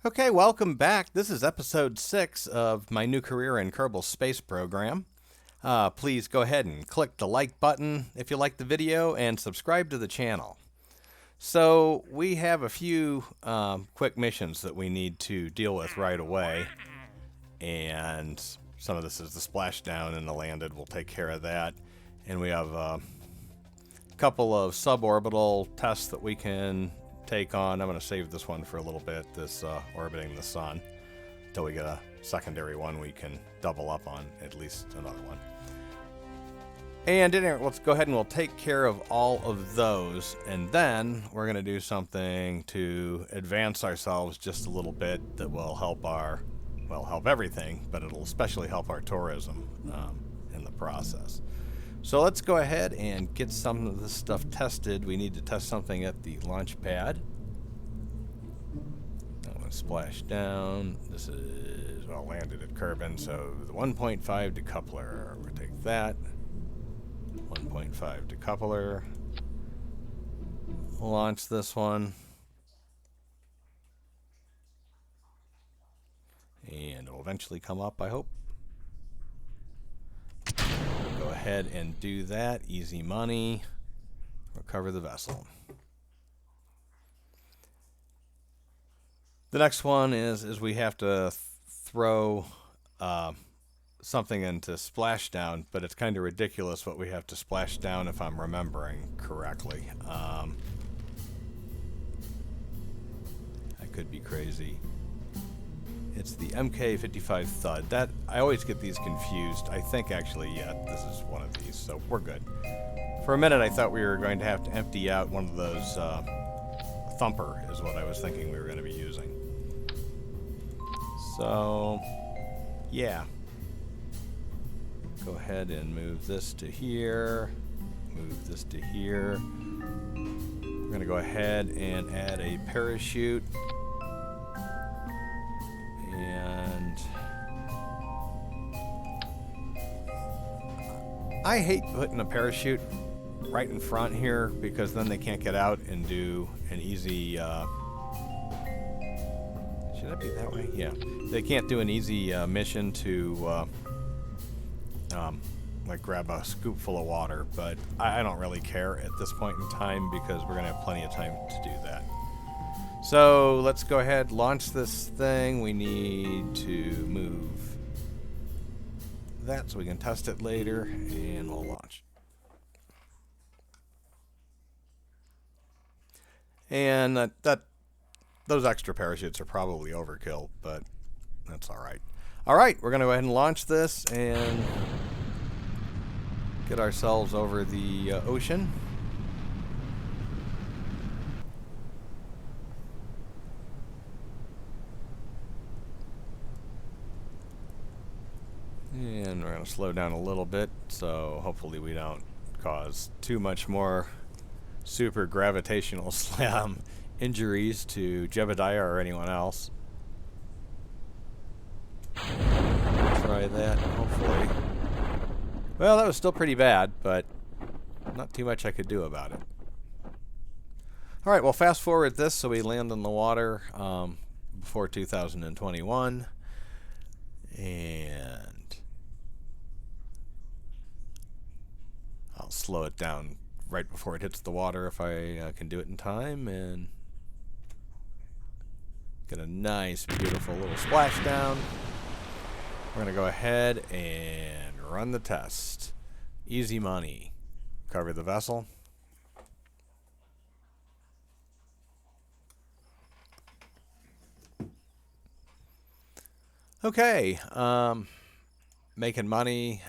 Okay, welcome back. This is episode 6 of my new career in Kerbal Space Program. Please go ahead and click the like button if you like the video and subscribe to the channel. So we have a few quick missions that we need to deal with right away. And some of this is the splashdown and the landed. We'll take care of that. And we have a couple of suborbital tests that we can take on. I'm going to save this one for a little bit, this orbiting the sun, until we get a secondary one we can double up on, at least another one. And let's go ahead and we'll take care of all of those, and then we're going to do something to advance ourselves just a little bit that will help help everything, but it'll especially help our tourism in the process. So let's go ahead and get some of this stuff tested. We need to test something at the launch pad. I'm going to splash down. This is, well, landed at Kerbin, so the 1.5 decoupler. We'll take that. 1.5 decoupler. Launch this one. And it'll eventually come up, I hope. Go ahead and do that. Easy money. Recover the vessel. The next one is we have to throw something into splashdown, but it's kind of ridiculous what we have to splash down if I'm remembering correctly. I could be crazy. It's the MK55 Thud. That I always get these confused. I think actually, yeah, this is one of these, so we're good. For a minute, I thought we were going to have to empty out one of those. Thumper is what I was thinking we were going to be using. So, yeah. Go ahead and move this to here. Move this to here. We're going to go ahead and add a parachute. And I hate putting a parachute right in front here because then they can't get out and do an easy should that be that way? Yeah, they can't do an easy mission to like grab a scoop full of water, but I don't really care at this point in time because we're gonna have plenty of time to do that. So let's go ahead, launch this thing. We need to move that so we can test it later, and we'll launch. And those extra parachutes are probably overkill, but that's all right. All right, we're going to go ahead and launch this and get ourselves over the ocean. And we're going to slow down a little bit, so hopefully we don't cause too much more super gravitational slam injuries to Jebediah or anyone else. Try that, hopefully. Well, that was still pretty bad, but not too much I could do about it. Alright, well, fast forward this so we land in the water before 2021. And I'll slow it down right before it hits the water if I can do it in time, and get a nice, beautiful little splashdown. We're going to go ahead and run the test. Easy money. Cover the vessel. Okay, making money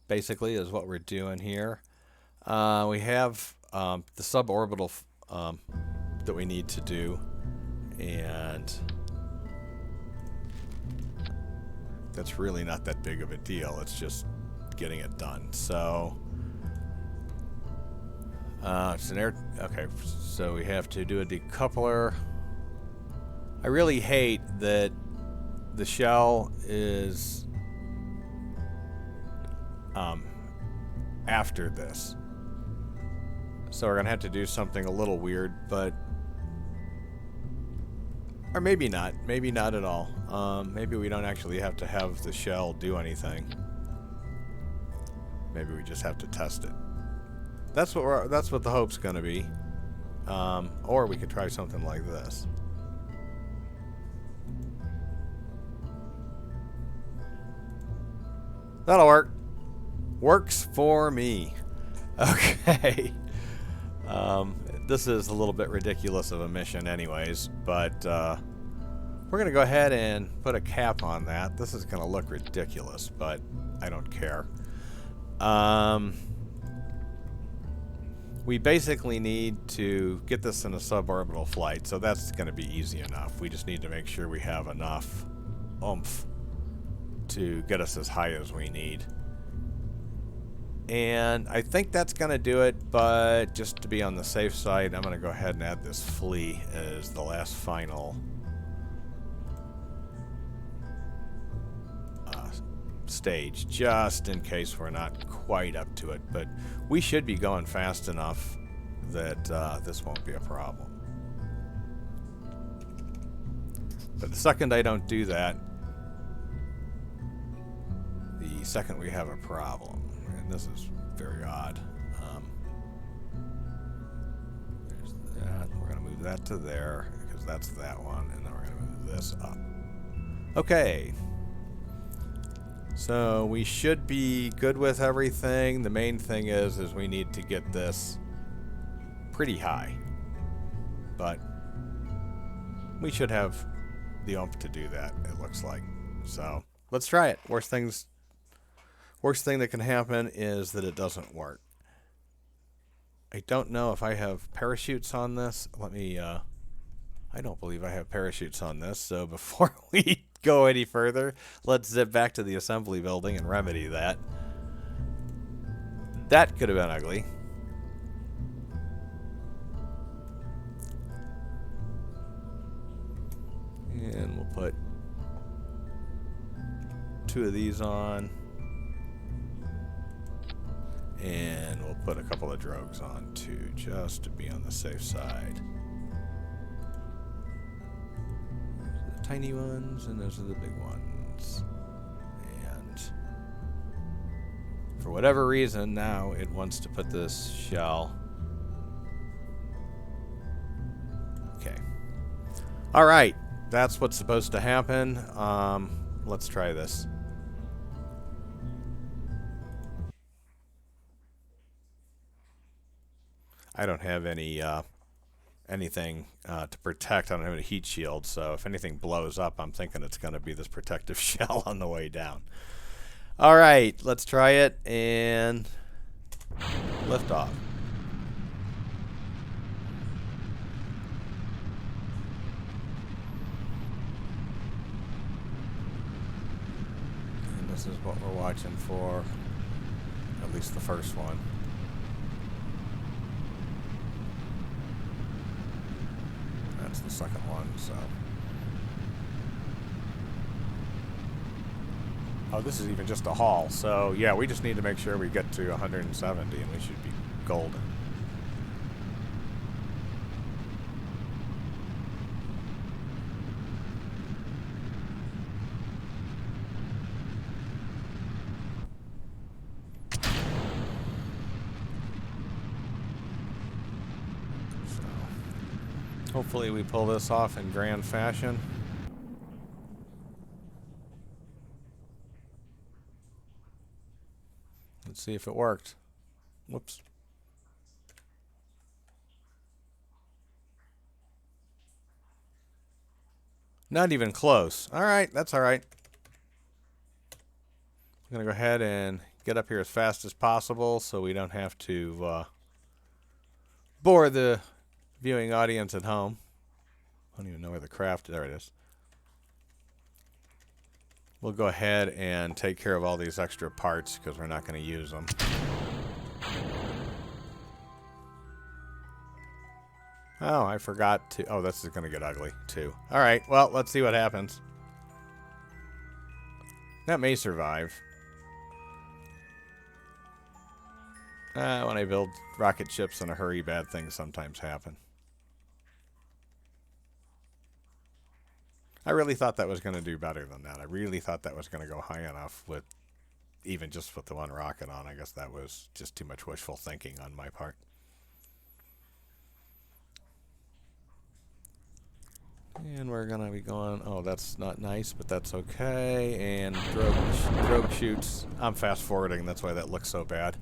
basically is what we're doing here. We have the suborbital that we need to do, and that's really not that big of a deal. It's just getting it done. So it's an air. Okay, so we have to do a decoupler. I really hate that the shell is after this. So we're going to have to do something a little weird, but Or maybe not. Maybe not at all. Maybe we don't actually have to have the shell do anything. Maybe we just have to test it. That's what the hope's going to be. Or we could try something like this. That'll work. Works for me. Okay. This is a little bit ridiculous of a mission anyways, but we're going to go ahead and put a cap on that. This is going to look ridiculous, but I don't care. We basically need to get this in a suborbital flight, so that's going to be easy enough. We just need to make sure we have enough oomph to get us as high as we need. And I think that's going to do it, but just to be on the safe side, I'm going to go ahead and add this flea as the last final stage, just in case we're not quite up to it. But we should be going fast enough that this won't be a problem. But the second I don't do that, the second we have a problem. And this is very odd. There's that. We're going to move that to there because that's that one. And then we're going to move this up. Okay. So we should be good with everything. The main thing is we need to get this pretty high. But we should have the oomph to do that, it looks like. So let's try it. Worst thing that can happen is that it doesn't work. I don't know if I have parachutes on this. Let me, I don't believe I have parachutes on this. So before we go any further, let's zip back to the assembly building and remedy that. That could have been ugly. And we'll put 2 of these on. And we'll put a couple of drogues on too, just to be on the safe side. Those are the tiny ones, and those are the big ones. And for whatever reason, now it wants to put this shell. Okay. All right, that's what's supposed to happen. Let's try this. I don't have any anything to protect. I don't have a heat shield, so if anything blows up, I'm thinking it's going to be this protective shell on the way down. All right, let's try it and lift off. And this is what we're watching for, at least the first one. That's the second one, so. Oh, this is even just a haul, so yeah, we just need to make sure we get to 170 and we should be golden. Hopefully we pull this off in grand fashion. Let's see if it worked. Whoops. Not even close. All right, that's all right. I'm going to go ahead and get up here as fast as possible so we don't have to bore the viewing audience at home. I don't even know where the craft, there it is. We'll go ahead and take care of all these extra parts because we're not going to use them. Oh, I forgot to, oh, this is going to get ugly too. All right, well, let's see what happens. That may survive. When I build rocket ships in a hurry, bad things sometimes happen. I really thought that was going to do better than that. I really thought that was going to go high enough with even just with the one rocket on. I guess that was just too much wishful thinking on my part. And we're going to be going, oh, that's not nice, but that's okay. And drogue shoots. I'm fast forwarding, that's why that looks so bad.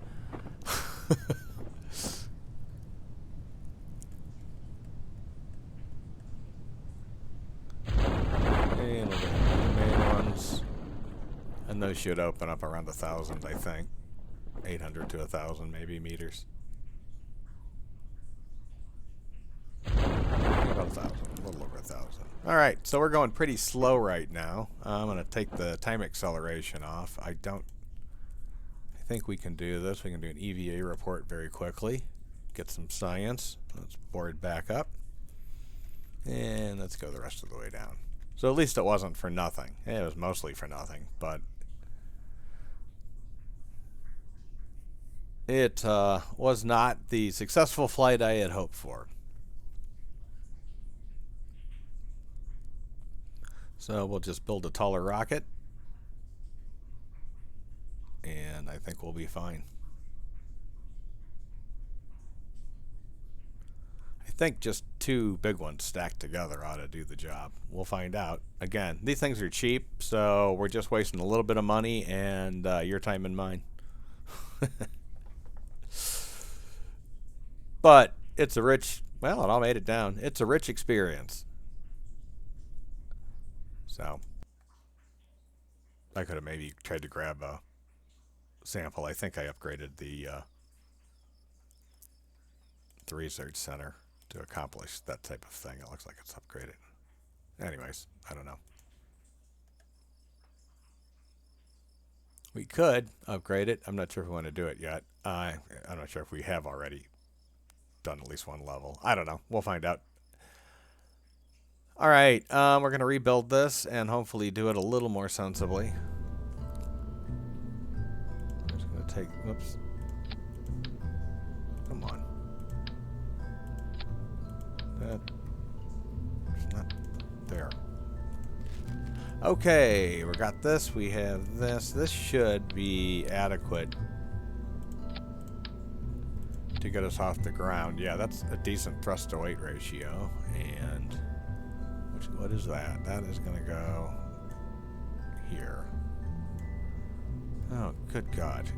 And we'll get the main ones. And those should open up around 1,000, I think. 800 to 1,000 maybe meters. About 1,000, a little over 1,000. All right, so we're going pretty slow right now. I'm going to take the time acceleration off. I think we can do this. We can do an EVA report very quickly. Get some science. Let's board back up. And let's go the rest of the way down. So at least it wasn't for nothing. It was mostly for nothing, but it was not the successful flight I had hoped for. So we'll just build a taller rocket, and I think we'll be fine. I think just 2 big ones stacked together ought to do the job. We'll find out. Again, these things are cheap, so we're just wasting a little bit of money and your time and mine. But it's a rich, well, it all made it down. It's a rich experience. So I could have maybe tried to grab a sample. I think I upgraded the research center to accomplish that type of thing. It looks like it's upgraded. Anyways, I don't know. We could upgrade it. I'm not sure if we want to do it yet. I'm not sure if we have already done at least one level. I don't know. We'll find out. All right, we're going to rebuild this and hopefully do it a little more sensibly. I'm just going to take, whoops. Come on. That's not there. Okay, we got this. We have this. This should be adequate to get us off the ground. Yeah, that's a decent thrust to weight ratio. And what is that? That is going to go here. Oh, good God.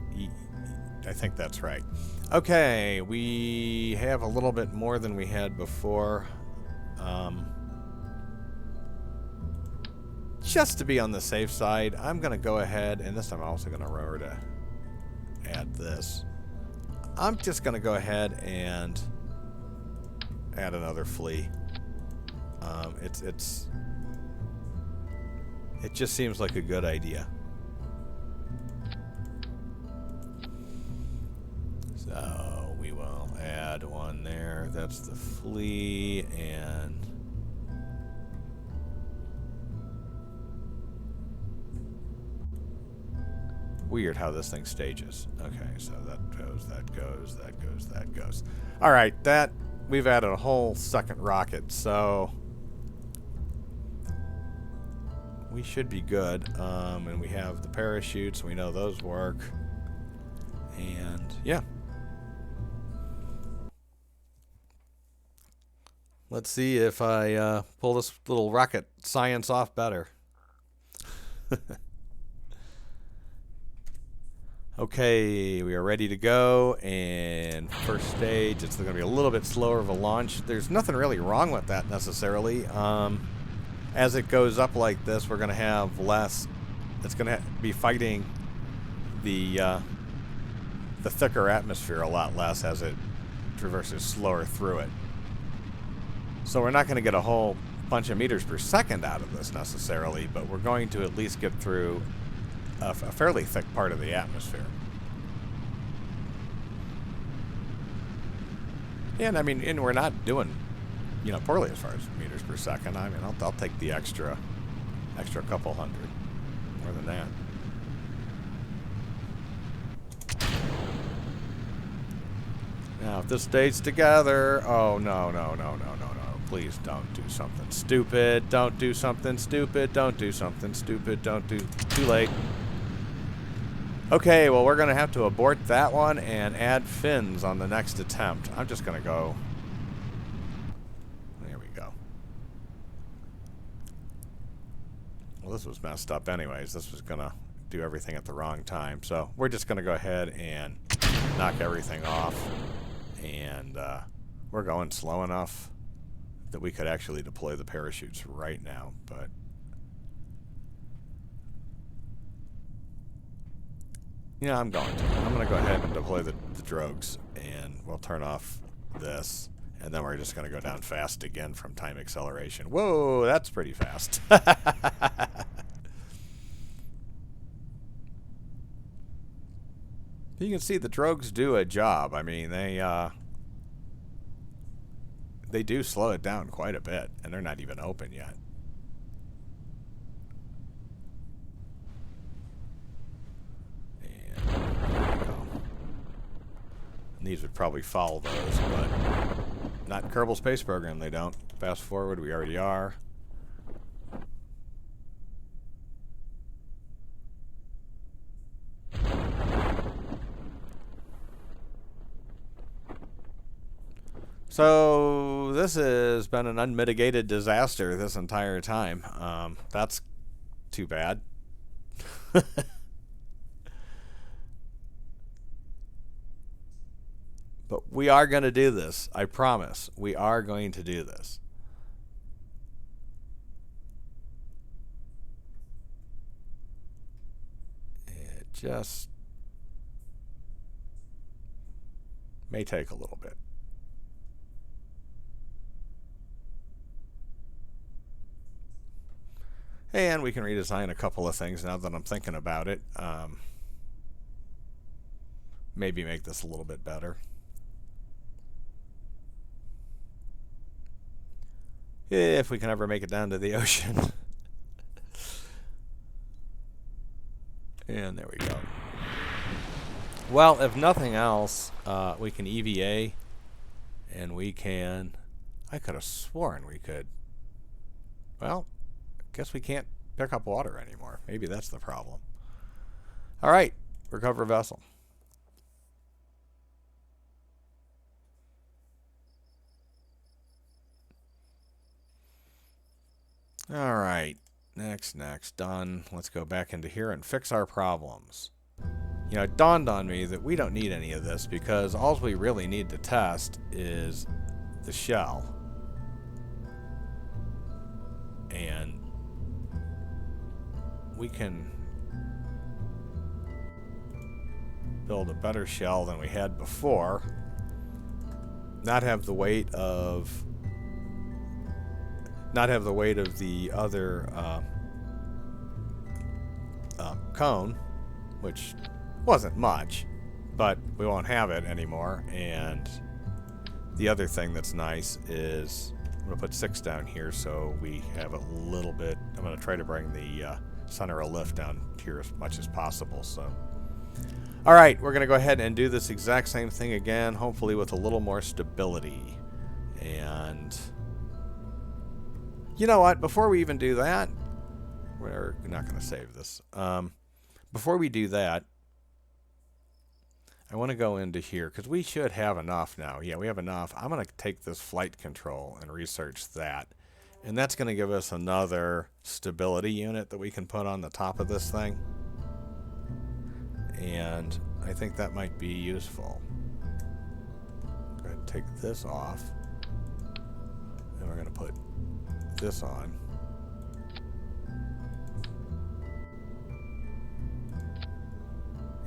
I think that's right. Okay, we have a little bit more than we had before. Just to be on the safe side, I'm going to go ahead, and this time I'm also going to remember to add this. I'm just going to go ahead and add another flea. It just seems like a good idea. So we will add one there. That's the flea, and weird how this thing stages. Okay, so that goes, that goes, that goes, that goes. All right, that we've added a whole second rocket, so we should be good. And we have the parachutes. We know those work. And yeah. Let's see if I pull this little rocket science off better. Okay, we are ready to go, and first stage, it's going to be a little bit slower of a launch. There's nothing really wrong with that necessarily. As it goes up like this, we're going to have less. It's going to be fighting the thicker atmosphere a lot less as it traverses slower through it. So we're not going to get a whole bunch of meters per second out of this necessarily, but we're going to at least get through a fairly thick part of the atmosphere. And I mean, and we're not doing, poorly as far as meters per second. I mean, I'll take the extra couple hundred, more than that. Now, if this stays together, oh no, Please don't do something stupid. Don't do something stupid. Don't do something stupid. Don't do... Too late. Okay, well, we're going to have to abort that one and add fins on the next attempt. I'm just going to go... There we go. Well, this was messed up anyways. This was going to do everything at the wrong time. So we're just going to go ahead and knock everything off. And we're going slow enough that we could actually deploy the parachutes right now. But yeah, I'm going to go ahead and deploy the drogues, and we'll turn off this, and then we're just going to go down fast again from time acceleration. Whoa, that's pretty fast. You can see the drogues do a job. I mean, they do slow it down quite a bit, and they're not even open yet. And there we go. And these would probably follow those, but not in Kerbal Space Program, they don't. Fast forward, we already are. So this has been an unmitigated disaster this entire time. That's too bad. But we are going to do this. I promise. We are going to do this. It just may take a little bit. And we can redesign a couple of things now that I'm thinking about it. Maybe make this a little bit better. If we can ever make it down to the ocean. And there we go. Well, if nothing else, we can EVA, and we can... I could have sworn we could... Well... Guess we can't pick up water anymore. Maybe that's the problem. All right, recover vessel. All right, next, done. Let's go back into here and fix our problems. You know, it dawned on me that we don't need any of this because all we really need to test is the shell. And we can build a better shell than we had before. Not have the weight of the other cone, which wasn't much, but we won't have it anymore. And the other thing that's nice is I'm going to put 6 down here so we have a little bit. I'm going to try to bring the center of lift down here as much as possible. So, all right, we're going to go ahead and do this exact same thing again, hopefully with a little more stability. And you know what? Before we even do that, we're not going to save this. Before we do that, I want to go into here because we should have enough now. Yeah, we have enough. I'm going to take this flight control and research that. And that's going to give us another stability unit that we can put on the top of this thing. And I think that might be useful. Go ahead and take this off. And we're going to put this on.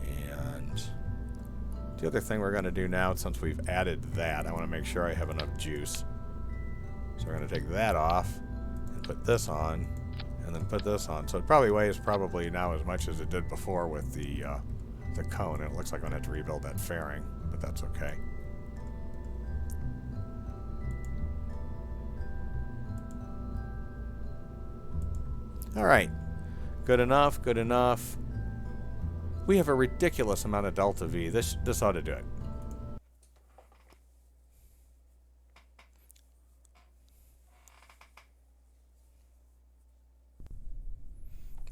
And the other thing we're going to do now, since we've added that, I want to make sure I have enough juice. So we're going to take that off and put this on, and then put this on. So it probably weighs now as much as it did before with the cone. And it looks like I'm going to have to rebuild that fairing, but that's okay. All right, good enough, good enough. We have a ridiculous amount of delta V. This ought to do it.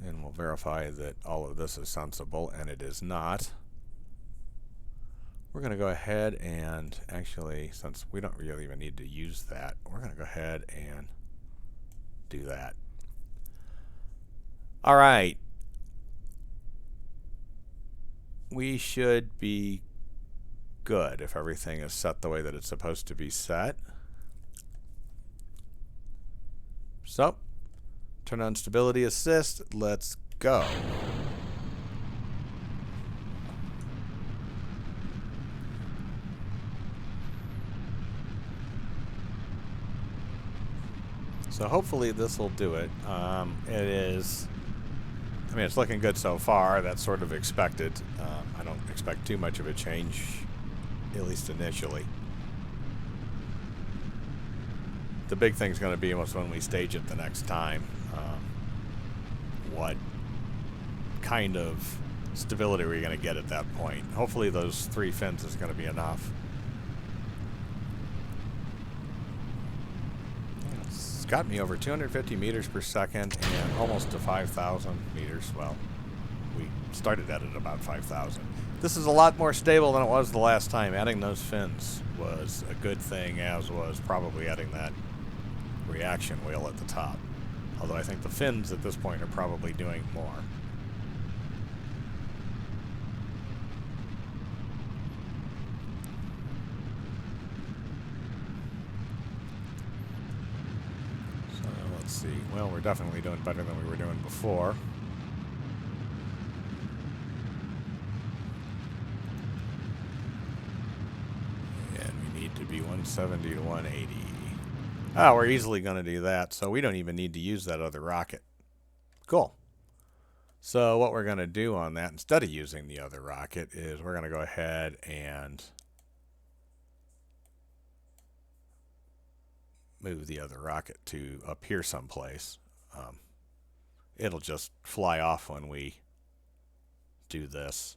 And we'll verify that all of this is sensible, and it is not. We're going to go ahead and actually, since we don't really even need to use that, we're going to go ahead and do that. All right. We should be good if everything is set the way that it's supposed to be set. So, turn on stability assist. Let's go. So hopefully this will do it. It is, I mean, it's looking good so far. That's sort of expected. I don't expect too much of a change, at least initially. The big thing's going to be was when we stage it the next time. What kind of stability are we going to get at that point? Hopefully those 3 fins is going to be enough. It's got me over 250 meters per second and almost to 5,000 meters. Well, we started at it about 5,000. This is a lot more stable than it was the last time. Adding those fins was a good thing, as was probably adding that reaction wheel at the top. Although I think the fins at this point are probably doing more. So let's see. Well, we're definitely doing better than we were doing before. And we need to be 170 to 180. Oh, we're easily going to do that, so we don't even need to use that other rocket. Cool. So what we're going to do on that, instead of using the other rocket, is we're going to go ahead and move the other rocket to up here someplace. It'll just fly off when we do this.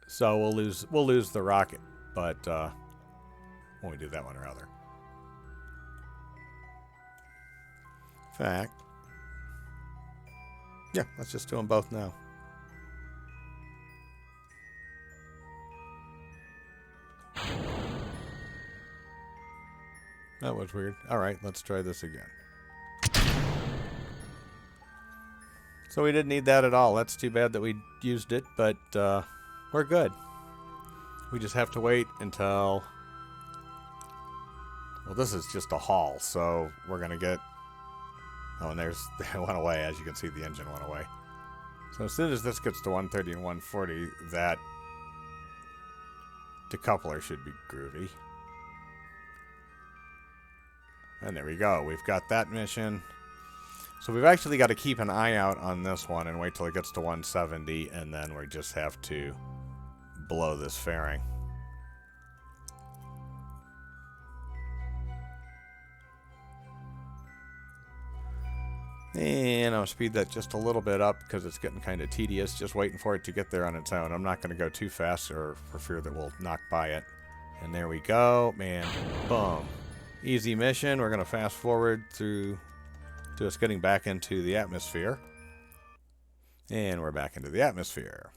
So we'll lose the rocket, but when we do that one, rather. In fact, yeah, let's just do them both now. That was weird. All right, let's try this again. So we didn't need that at all. That's too bad that we used it, but we're good. We just have to wait until... Well, this is just a haul, so we're going to get... Oh, and there's... It went away. As you can see, the engine went away. So as soon as this gets to 130 and 140, that decoupler should be groovy. And there we go. We've got that mission. So we've actually got to keep an eye out on this one and wait till it gets to 170, and then we just have to blow this fairing. And I'll speed that just a little bit up because it's getting kind of tedious just waiting for it to get there on its own. I'm not going to go too fast or for fear that we'll knock by it. And there we go. Man, boom. Easy mission. We're going to fast forward through to us getting back into the atmosphere. And we're back into the atmosphere.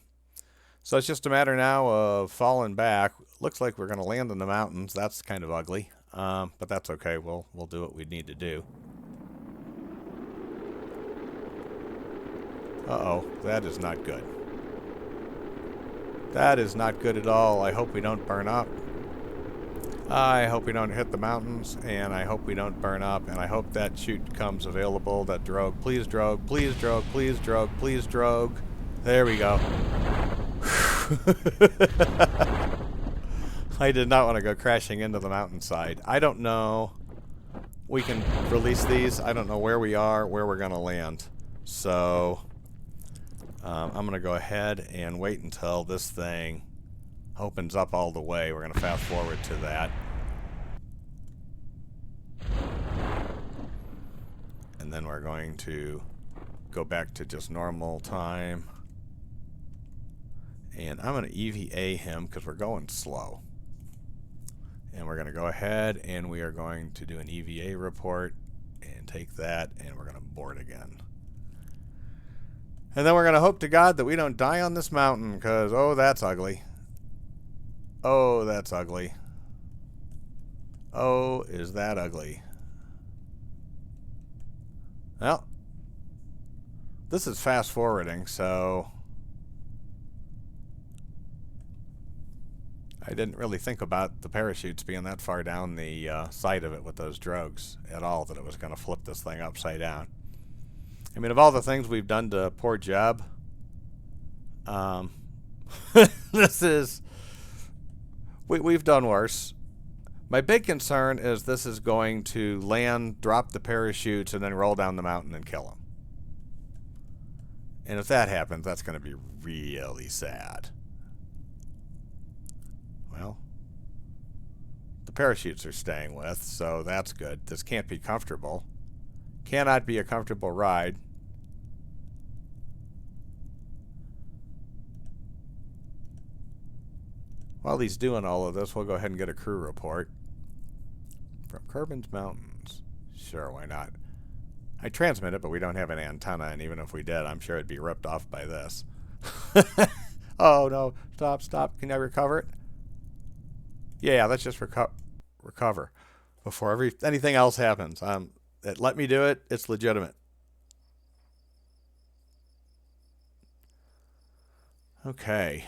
So it's just a matter now of falling back. Looks like we're going to land in the mountains. That's kind of ugly. But that's okay. We'll do what we need to do. Uh-oh, that is not good. That is not good at all. I hope we don't burn up. I hope we don't hit the mountains, and I hope we don't burn up, and I hope that chute comes available, that drogue. Please drogue, please drogue, please drogue, please drogue. There we go. I did not want to go crashing into the mountainside. I don't know. We can release these. I don't know where we are, where we're going to land. So... I'm going to go ahead and wait until this thing opens up all the way. We're going to fast forward to that. And then we're going to go back to just normal time. And I'm going to EVA him because we're going slow. And we're going to go ahead and we are going to do an EVA report and take that, and we're going to board again. And then we're going to hope to God that we don't die on this mountain, because, oh, that's ugly. Oh, that's ugly. Oh, is that ugly. Well, this is fast forwarding, so I didn't really think about the parachutes being that far down the side of it with those drogues at all, that it was going to flip this thing upside down. I mean, of all the things we've done to poor Jeb, this is... We've done worse. My big concern is this is going to land, drop the parachutes, and then roll down the mountain and kill him. And if that happens, that's going to be really sad. Well, the parachutes are staying with, so that's good. This can't be comfortable. Cannot be a comfortable ride. While he's doing all of this, we'll go ahead and get a crew report. From Kerbal Mountains. Sure, why not? I transmit it, but we don't have an antenna, and even if we did, I'm sure it'd be ripped off by this. Oh, no. Stop, stop. Can I recover it? Yeah, let's just recover before anything else happens. Let me do it. It's legitimate. Okay.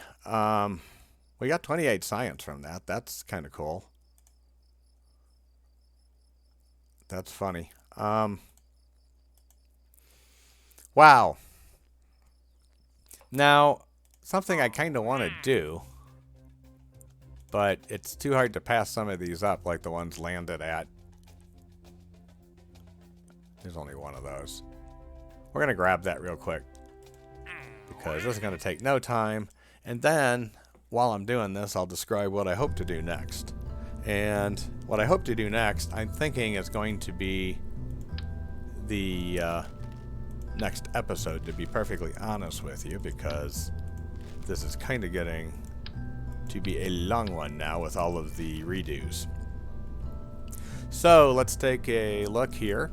We got 28 science from that. That's kind of cool. That's funny. Wow. Now, something I kind of want to do, but it's too hard to pass some of these up like the ones landed at. There's only one of those. We're going to grab that real quick because this is going to take no time. And then, while I'm doing this, I'll describe what I hope to do next. And what I hope to do next, I'm thinking is going to be the next episode, to be perfectly honest with you, because this is kind of getting to be a long one now with all of the redos. So let's take a look here.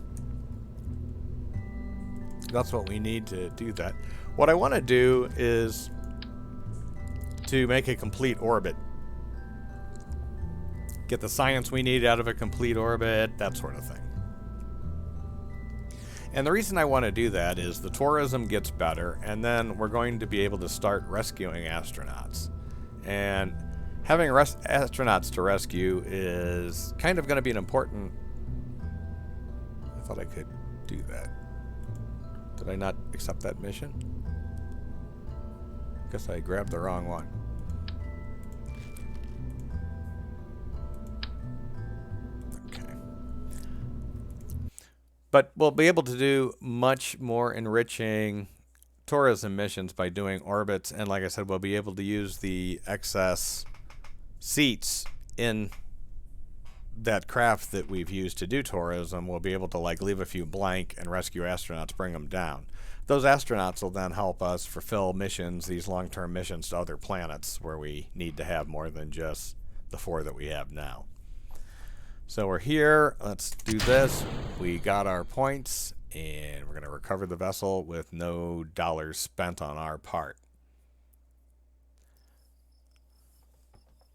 That's what we need to do that. What I want to do is to make a complete orbit. Get the science we need out of a complete orbit, that sort of thing. And the reason I want to do that is the tourism gets better, and then we're going to be able to start rescuing astronauts. And having astronauts to rescue is kind of going to be an important... I thought I could do that. Did I not accept that mission? Guess I grabbed the wrong one. But we'll be able to do much more enriching tourism missions by doing orbits. And like I said, we'll be able to use the excess seats in that craft that we've used to do tourism. We'll be able to leave a few blank and rescue astronauts, bring them down. Those astronauts will then help us fulfill missions, these long-term missions to other planets where we need to have more than just the 4 that we have now. So we're here. Let's do this. We got our points, and we're going to recover the vessel with no dollars spent on our part.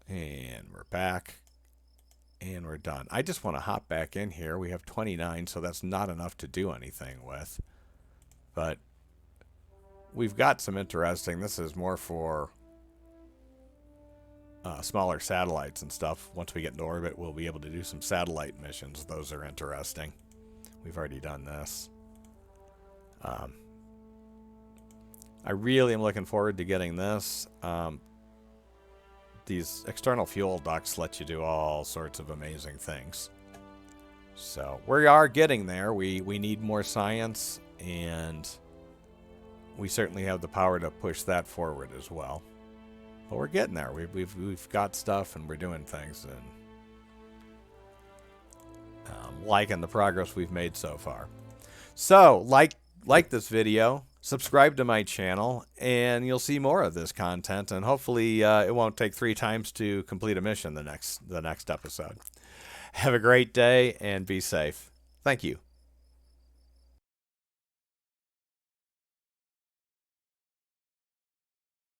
And we're back, and we're done. I just want to hop back in here. We have 29, so that's not enough to do anything with. But we've got some interesting... This is more for... smaller satellites and stuff. Once we get into orbit, we'll be able to do some satellite missions. Those are interesting. We've already done this. I really am looking forward to getting this. These external fuel ducts let you do all sorts of amazing things. So we are getting there. We need more science, and we certainly have the power to push that forward as well. But we're getting there. We've got stuff, and we're doing things, and liking the progress we've made so far. So like this video, subscribe to my channel, and you'll see more of this content. And hopefully, it won't take 3 times to complete a mission the next episode. Have a great day and be safe. Thank you.